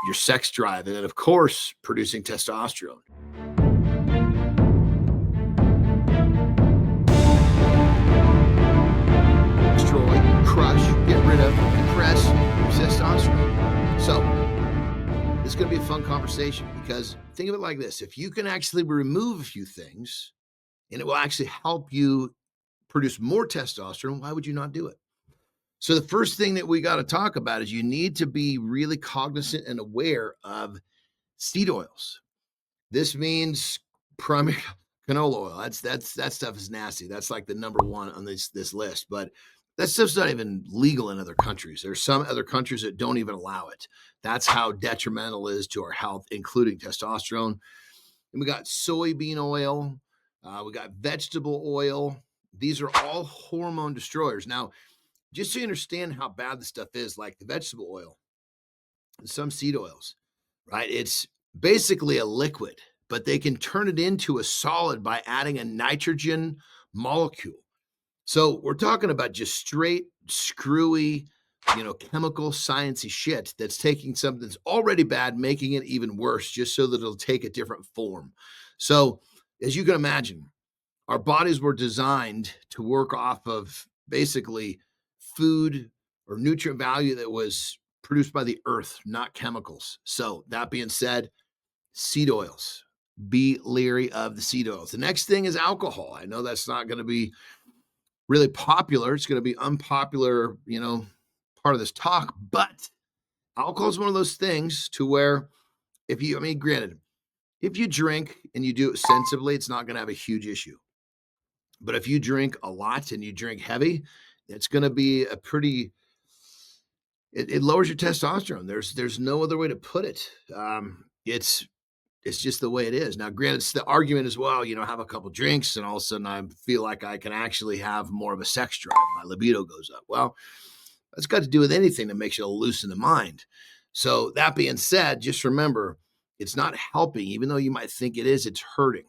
your sex drive, and then, of course, producing testosterone. Destroy, crush, get rid of, compress testosterone. So this is going to be a fun conversation, because think of it like this. If you can actually remove a few things and it will actually help you produce more testosterone, why would you not do it? So the first thing that we got to talk about is you need to be really cognizant and aware of seed oils. This means primary canola oil. That stuff is nasty. That's like the number one on this list, but that stuff's not even legal in other countries. There's some other countries that don't even allow it. That's how detrimental it is to our health, including testosterone. And we got soybean oil. We got vegetable oil. These are all hormone destroyers. Now, just so you understand how bad this stuff is, like the vegetable oil and some seed oils, right? It's basically a liquid, but they can turn it into a solid by adding a nitrogen molecule. So we're talking about just straight, screwy, chemical, sciencey shit that's taking something that's already bad, making it even worse, just so that it'll take a different form. So as you can imagine, our bodies were designed to work off of basically food or nutrient value that was produced by the earth, not chemicals. So that being said, seed oils. Be leery of the seed oils. The next thing is alcohol. I know that's not going to be really popular. It's going to be unpopular, part of this talk, but alcohol is one of those things to where granted, if you drink and you do it sensibly, it's not going to have a huge issue. But if you drink a lot and you drink heavy, it's going to be it lowers your testosterone. There's no other way to put it. It's just the way it is. Now, granted, the argument is, well, have a couple drinks and all of a sudden I feel like I can actually have more of a sex drive. My libido goes up. Well, that's got to do with anything that makes you loosen the mind. So that being said, just remember, it's not helping. Even though you might think it is, it's hurting.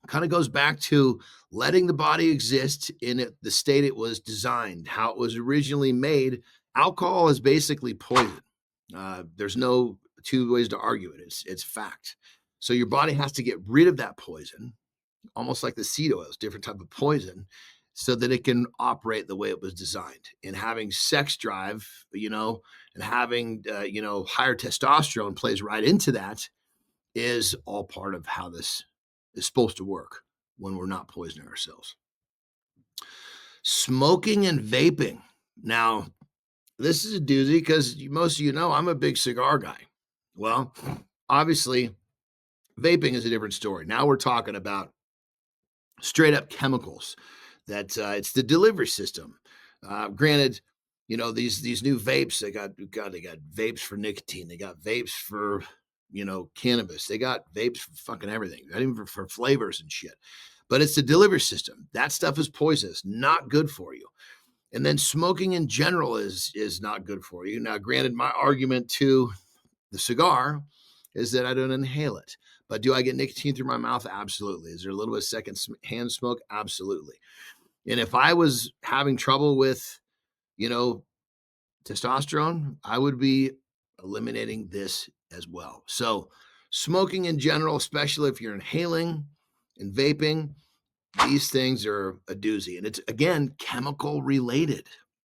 It kind of goes back to letting the body exist in the state it was designed, how it was originally made. Alcohol is basically poison. There's no two ways to argue it. It's fact. So your body has to get rid of that poison, almost like the seed oils, different type of poison, so that it can operate the way it was designed. And having sex drive, and having, higher testosterone plays right into that, is all part of how this is supposed to work when we're not poisoning ourselves. Smoking and vaping. Now, this is a doozy because most of I'm a big cigar guy. Well, obviously, vaping is a different story. Now we're talking about straight up chemicals. That it's the delivery system. Granted, these new vapes, they got vapes for nicotine. They got vapes for cannabis. They got vapes for fucking everything, not even for flavors and shit. But it's the delivery system. That stuff is poisonous, not good for you. And then smoking in general is not good for you. Now, granted, my argument to the cigar is that I don't inhale it. But do I get nicotine through my mouth? Absolutely. Is there a little bit of second-hand smoke? Absolutely. And if I was having trouble with, testosterone, I would be eliminating this as well. So smoking in general, especially if you're inhaling and vaping, these things are a doozy. And it's, again, chemical related.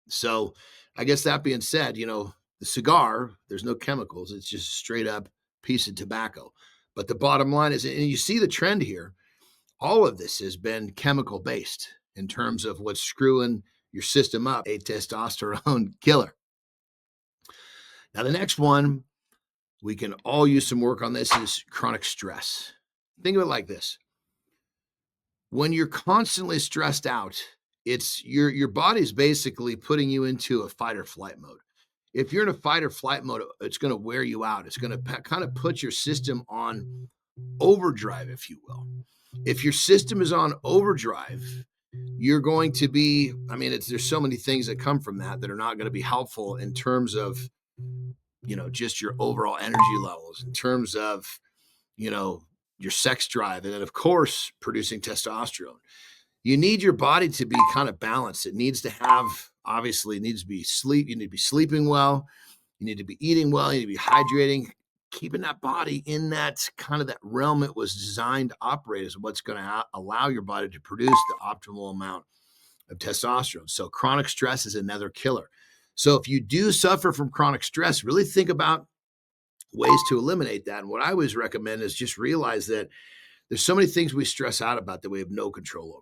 So I guess that being said, the cigar, there's no chemicals. It's just a straight up piece of tobacco. But the bottom line is, and you see the trend here, all of this has been chemical based in terms of what's screwing your system up, a testosterone killer. Now, the next one, we can all use some work on this, is chronic stress. Think of it like this. When you're constantly stressed out, it's your body's basically putting you into a fight or flight mode. If you're in a fight or flight mode, it's going to wear you out. It's going to kind of put your system on overdrive, if you will. If your system is on overdrive, you're going to be, there's so many things that come from that are not going to be helpful in terms of, just your overall energy levels, in terms of, your sex drive, and then, of course, producing testosterone. You need your body to be kind of balanced. It needs to have, obviously, it needs to be sleep. You need to be sleeping well. You need to be eating well. You need to be hydrating, keeping that body in that kind of that realm it was designed to operate is what's going to allow your body to produce the optimal amount of testosterone. So chronic stress is another killer. So if you do suffer from chronic stress, really think about ways to eliminate that. And what I always recommend is just realize that there's so many things we stress out about that we have no control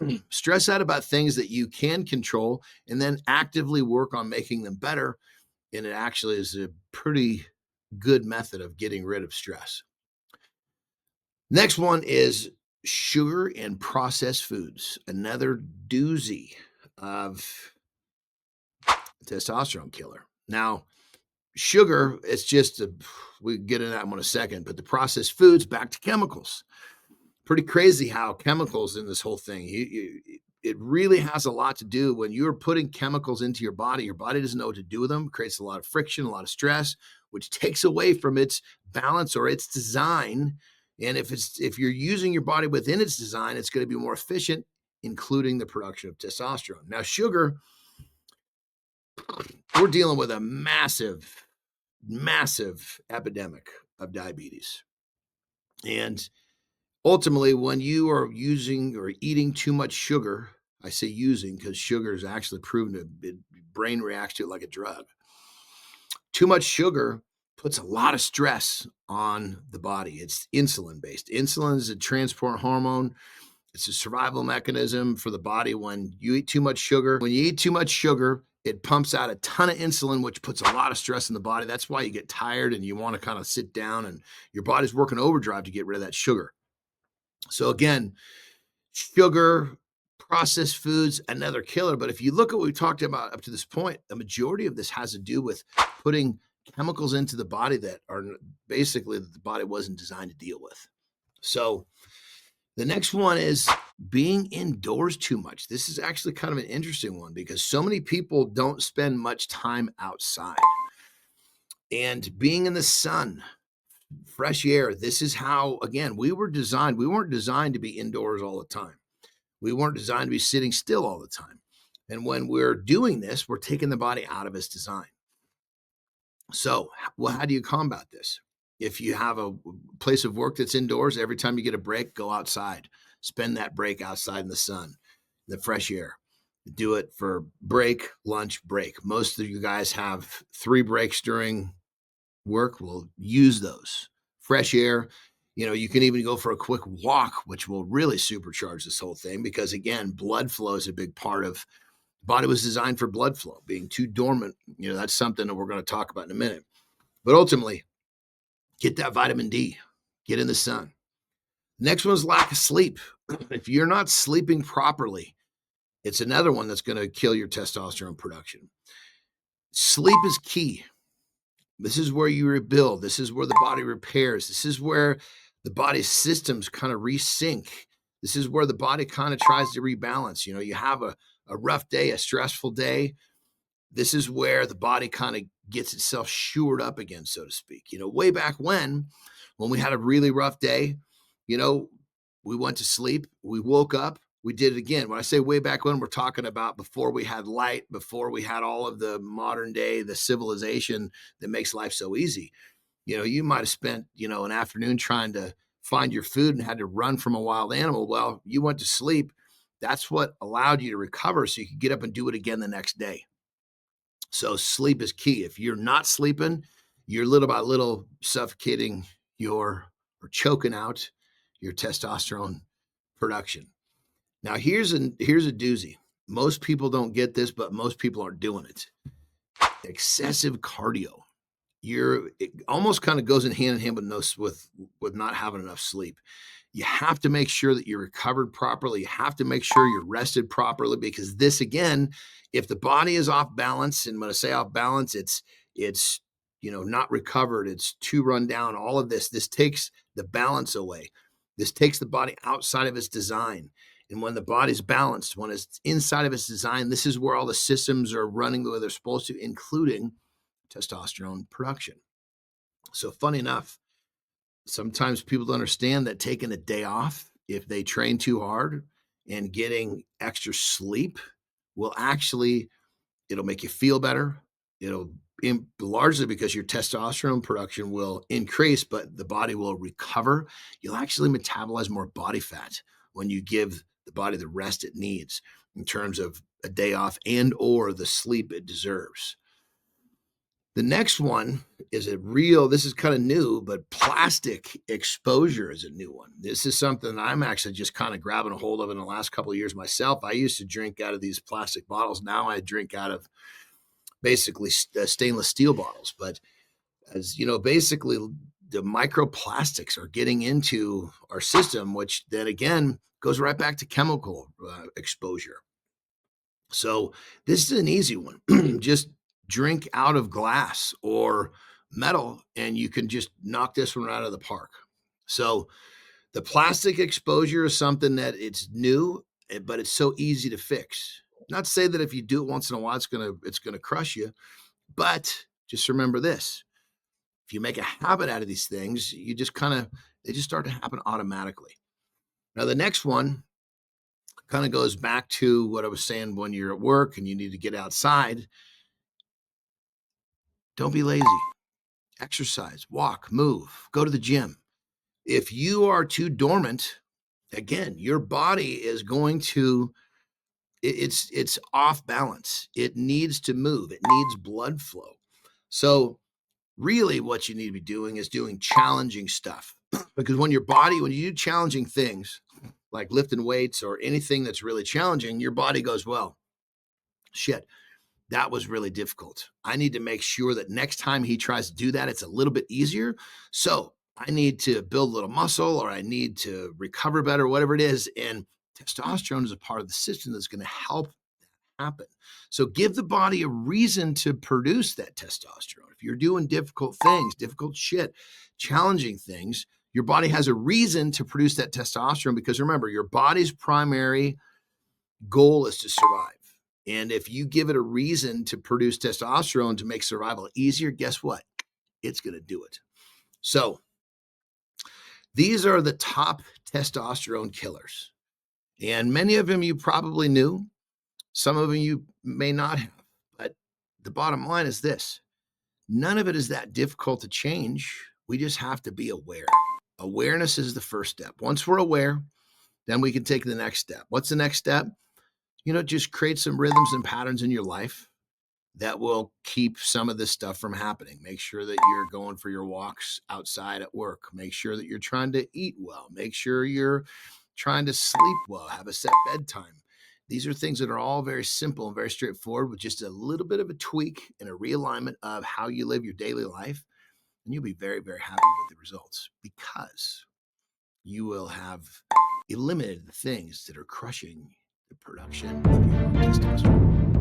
over. Stress out about things that you can control and then actively work on making them better. And it actually is a pretty good method of getting rid of stress. Next one is sugar and processed foods, another doozy of testosterone killer. Now, sugar, it's just, we get into that one in a second, but the processed foods, back to chemicals. Pretty crazy how chemicals in this whole thing, it really has a lot to do when you're putting chemicals into your body doesn't know what to do with them, creates a lot of friction, a lot of stress, which takes away from its balance or its design. And if you're using your body within its design, it's going to be more efficient, including the production of testosterone. Now, sugar, we're dealing with a massive, massive epidemic of diabetes. And ultimately, when you are using or eating too much sugar, I say using because sugar is actually proven to, brain reacts to it like a drug. Too much sugar puts a lot of stress on the body. It's insulin based. Insulin is a transport hormone. It's a survival mechanism for the body when you eat too much sugar. When you eat too much sugar, it pumps out a ton of insulin, which puts a lot of stress in the body. That's why you get tired and you want to kind of sit down and your body's working overdrive to get rid of that sugar. So again, sugar, processed foods, another killer. But if you look at what we talked about up to this point, the majority of this has to do with putting chemicals into the body that are basically that the body wasn't designed to deal with. So the next one is being indoors too much. This is actually kind of an interesting one because so many people don't spend much time outside. And being in the sun, fresh air, this is how, again, we weren't designed to be indoors all the time. We weren't designed to be sitting still all the time. And when we're doing this, we're taking the body out of its design. So, well, how do you combat this? If you have a place of work that's indoors, every time you get a break, go outside. Spend that break outside in the sun, the fresh air. Do it for break, lunch, break. Most of you guys have 3 breaks during work. We'll use those. Fresh air. You can even go for a quick walk, which will really supercharge this whole thing because, again, blood flow is a big part of the body was designed for blood flow. Being too dormant, that's something that we're going to talk about in a minute. But ultimately, get that vitamin D, get in the sun. Next one is lack of sleep. If you're not sleeping properly, it's another one that's going to kill your testosterone production. Sleep is key. This is where you rebuild. This is where the body repairs. This is where the body's systems kind of resync. This is where the body kind of tries to rebalance. You have a rough day, a stressful day. This is where the body kind of gets itself shored up again, so to speak. Way back when we had a really rough day, we went to sleep, we woke up, we did it again. When I say way back when, we're talking about before we had light, before we had all of the modern day, the civilization that makes life so easy. You might have spent, an afternoon trying to find your food and had to run from a wild animal. Well, you went to sleep. That's what allowed you to recover so you could get up and do it again the next day. So sleep is key. If you're not sleeping, you're little by little suffocating or choking out your testosterone production. Now, here's a doozy. Most people don't get this, but most people aren't doing it. Excessive cardio. It almost kind of goes in hand with not having enough sleep. You have to make sure that you're recovered properly. You have to make sure you're rested properly because this, again, if the body is off balance, and when I say off balance, it's not recovered, it's too run down, all of this takes the balance away. This takes the body outside of its design. And when the body's balanced, when it's inside of its design, this is where all the systems are running the way they're supposed to, including testosterone production. So funny enough, sometimes people don't understand that taking a day off, if they train too hard and getting extra sleep will it'll make you feel better. It'll largely because your testosterone production will increase, but the body will recover. You'll actually metabolize more body fat when you give the body the rest it needs in terms of a day off and or the sleep it deserves. The next one is this is kind of new, but plastic exposure is a new one. This is something I'm actually just kind of grabbing a hold of in the last couple of years myself. I used to drink out of these plastic bottles. Now I drink out of basically stainless steel bottles. But as you know, basically the microplastics are getting into our system, which then again goes right back to chemical exposure. So this is an easy one. Just drink out of glass or metal, and you can just knock this one out of the park. So the plastic exposure is something that it's new, but it's so easy to fix. Not to say that if you do it once in a while, it's gonna crush you, but just remember this: if you make a habit out of these things, they just start to happen automatically. Now the next one kind of goes back to what I was saying when you're at work and you need to get outside. Don't be lazy. Exercise, walk, move, go to the gym. If you are too dormant, again, your body is going to it's off balance. It needs to move. It needs blood flow. So really what you need to be doing is doing challenging stuff. Because when you do challenging things like lifting weights or anything that's really challenging, your body goes, well, shit, that was really difficult. I need to make sure that next time he tries to do that, it's a little bit easier. So I need to build a little muscle, or I need to recover better, whatever it is. And testosterone is a part of the system that's going to help that happen. So give the body a reason to produce that testosterone. If you're doing difficult things, difficult shit, challenging things, your body has a reason to produce that testosterone, because remember, your body's primary goal is to survive. And if you give it a reason to produce testosterone to make survival easier, guess what? It's going to do it. So these are the top testosterone killers. And many of them you probably knew. Some of them you may not have. But the bottom line is this: none of it is that difficult to change. We just have to be aware. Awareness is the first step. Once we're aware, then we can take the next step. What's the next step? Just create some rhythms and patterns in your life that will keep some of this stuff from happening. Make sure that you're going for your walks outside at work. Make sure that you're trying to eat well. Make sure you're trying to sleep well, have a set bedtime. These are things that are all very simple and very straightforward, with just a little bit of a tweak and a realignment of how you live your daily life. And you'll be very, very happy with the results, because you will have eliminated the things that are crushing the production of your testosterone.